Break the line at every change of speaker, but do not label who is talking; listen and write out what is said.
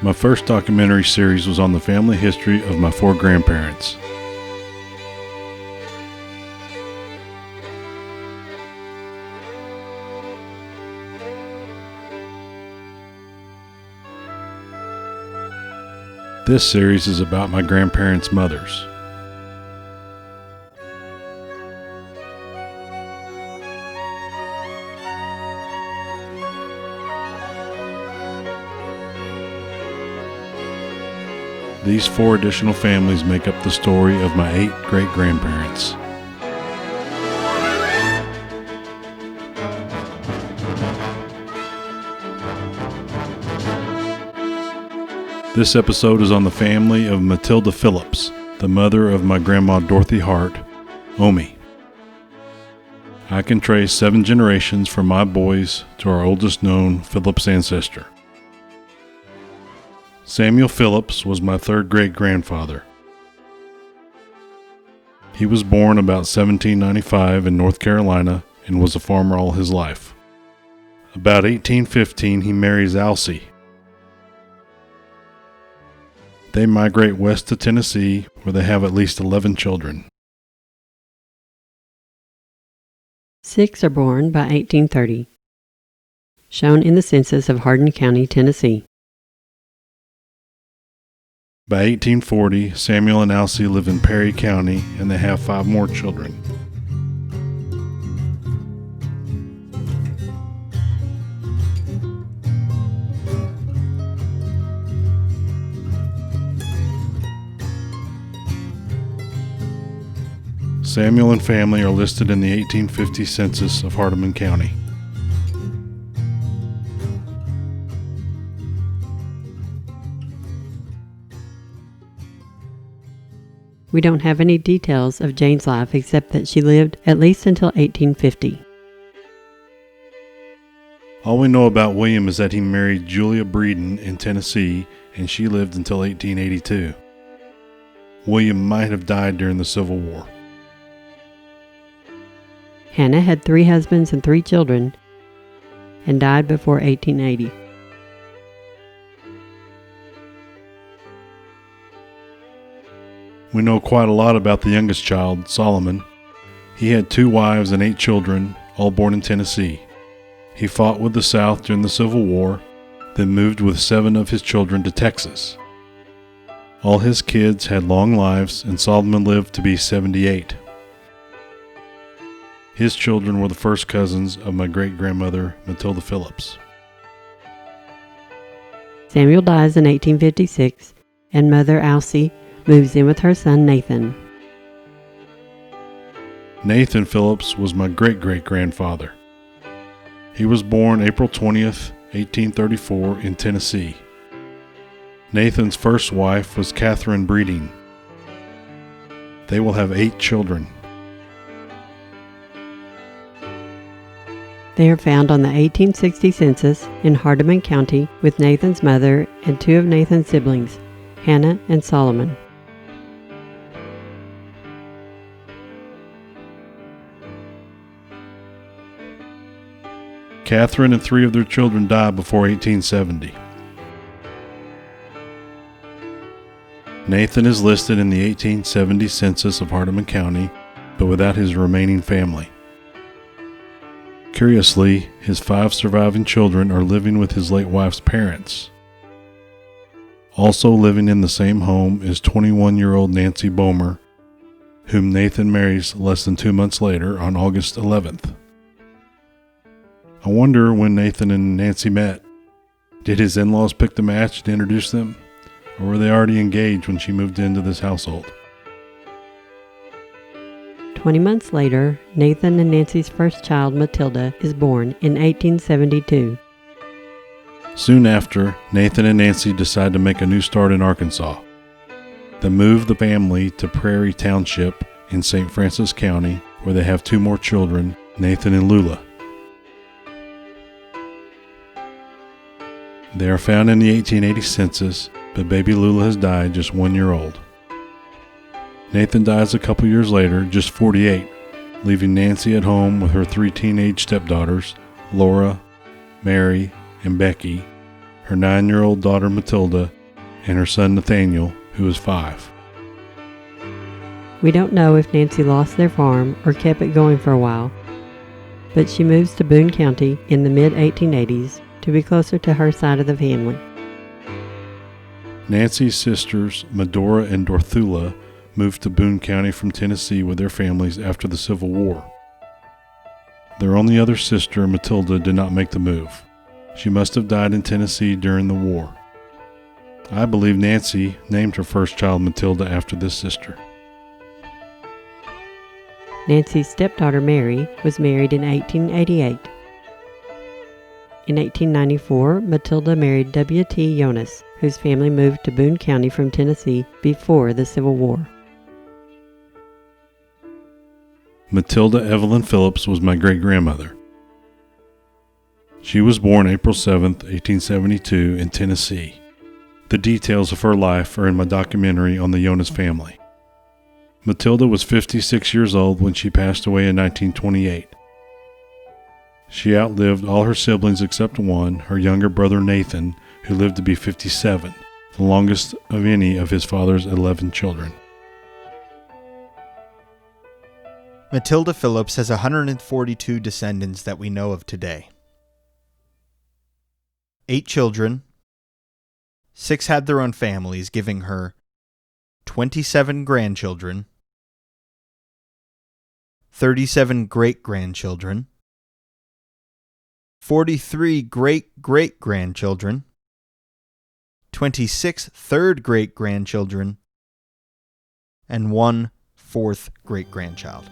My first documentary series was on the family history of my 4 grandparents. This series is about my grandparents' mothers. These 4 additional families make up the story of my 8 great-grandparents. This episode is on the family of Matilda Phillips, the mother of my grandma Dorothy Hart, Omi. I can trace 7 generations from my boys to our oldest known Phillips ancestor. Samuel Phillips was my 3rd great-grandfather. He was born about 1795 in North Carolina and was a farmer all his life. About 1815 he marries Alcee. They migrate west to Tennessee, where they have at least 11 children.
6 are born by 1830, shown in the census of Hardin County, Tennessee.
By 1840, Samuel and Alcee live in Perry County, and they have 5 more children. Samuel and family are listed in the 1850 census of Hardin County.
We don't have any details of Jane's life except that she lived at least until 1850.
All we know about William is that he married Julia Breeden in Tennessee, and she lived until 1882. William might have died during the Civil War.
Hannah had 3 husbands and 3 children and died before 1880.
We know quite a lot about the youngest child, Solomon. He had 2 wives and 8 children, all born in Tennessee. He fought with the South during the Civil War, then moved with 7 of his children to Texas. All his kids had long lives, and Solomon lived to be 78. His children were the first cousins of my great-grandmother, Matilda Phillips.
Samuel dies in 1856, and Mother Alcee moves in with her son Nathan.
Nathan Phillips was my great-great-grandfather. He was born April 20th, 1834 in Tennessee. Nathan's first wife was Catherine Breeding. They will have 8 children.
They are found on the 1860 census in Hardin County with Nathan's mother and 2 of Nathan's siblings, Hannah and Solomon.
Catherine and 3 of their children died before 1870. Nathan is listed in the 1870 census of Hardin County, but without his remaining family. Curiously, his 5 surviving children are living with his late wife's parents. Also living in the same home is 21-year-old Nancy Bomer, whom Nathan marries less than 2 months later on August 11th. I wonder when Nathan and Nancy met. Did his in-laws pick the match to introduce them, or were they already engaged when she moved into this household?
20 months later, Nathan and Nancy's first child, Matilda, is born in 1872.
Soon after, Nathan and Nancy decide to make a new start in Arkansas. They move the family to Prairie Township in St. Francis County, where they have 2 more children, Nathan and Lula. They are found in the 1880 census, but baby Lula has died just 1 year old. Nathan dies a couple years later, just 48, leaving Nancy at home with her 3 teenage stepdaughters, Laura, Mary, and Becky, her 9-year-old daughter Matilda, and her son Nathaniel, who was 5.
We don't know if Nancy lost their farm or kept it going for a while, but she moves to Boone County in the mid-1880s to be closer to her side of the family.
Nancy's sisters, Medora and Dorthula, moved to Boone County from Tennessee with their families after the Civil War. Their only other sister, Matilda, did not make the move. She must have died in Tennessee during the war. I believe Nancy named her first child Matilda after this sister.
Nancy's stepdaughter Mary was married in 1888. In 1894, Matilda married W.T. Jonas, whose family moved to Boone County from Tennessee before the Civil War.
Matilda Evelyn Phillips was my great-grandmother. She was born April 7, 1872, in Tennessee. The details of her life are in my documentary on the Jonas family. Matilda was 56 years old when she passed away in 1928. She outlived all her siblings except one, her younger brother Nathan, who lived to be 57, the longest of any of his father's 11 children.
Matilda Phillips has 142 descendants that we know of today. 8 children, 6 had their own families, giving her 27 grandchildren, 37 great-grandchildren, 43 great-great-grandchildren, 26 third-great-grandchildren, and 1 fourth great-grandchild.